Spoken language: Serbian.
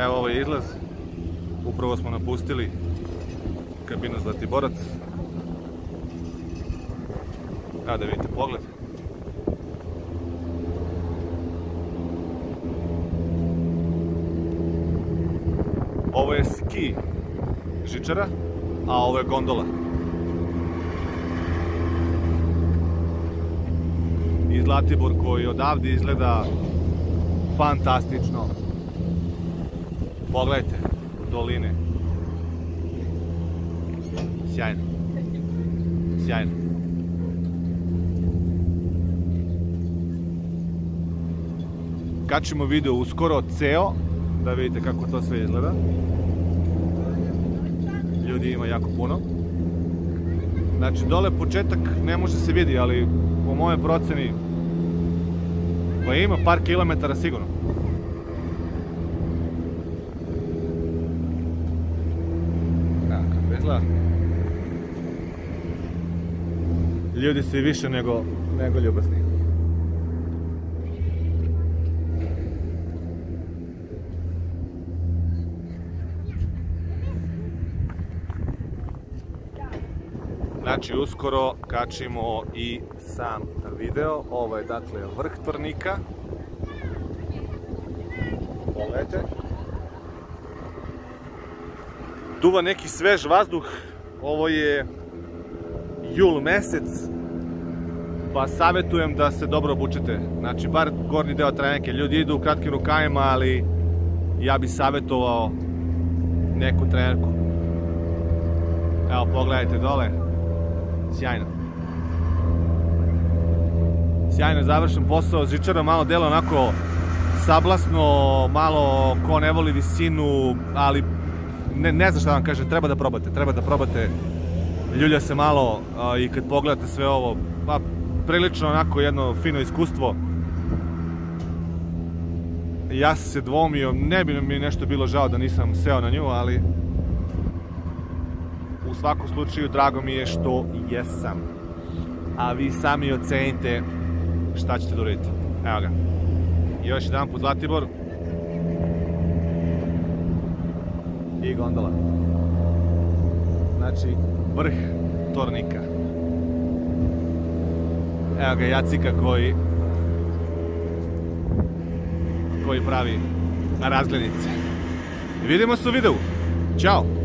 Evo ovo je izlaz. Upravo smo napustili kabinu Zlatiborac. Evo da vidite pogled. Ovo je ski žičara, a ovo je gondola. I Zlatibor koji odavde izgleda fantastično. Pogledajte, doline. Sjajno. Sjajno. Kačimo video uskoro ceo, da vidite kako to sve izgleda. Ljudi ima jako puno. Znači, dole početak ne može se vidi, ali po moje proceni pa ima par kilometara sigurno. Evo kako izgleda. Ljudi su i više nego ljubasni. Znači, uskoro kačimo i sam video. Ovo je, dakle, vrh Tvrnika. Pogledajte. Duva neki svež vazduh. Ovo je jul mesec. Pa savjetujem da se dobro obučete. Znači, bar gornji deo Trajanke. Ljudi idu u kratkim rukavima, ali ja bi savjetovao neku trenerku. Evo, pogledajte dole. Sjajno. Sjajno završen posao. Žičara malo dela onako sablasno, malo ko ne voli visinu, ali ne znam šta vam kažem, treba da probate. Ljulja se malo i kad pogledate sve ovo, pa prilično onako jedno fino iskustvo. Ja sam se dvomio, ne bi mi nešto bilo žao da nisam seo na nju, ali u svakom slučaju drago mi je što jesam. A vi sami ocenite šta ćete da uraditi. Evo ga. Još jedan put Zlatibor. I gondola. Znači, vrh Tvrnika. Evo ga Jacika koji pravi razglednice. Vidimo se u videu. Ćao!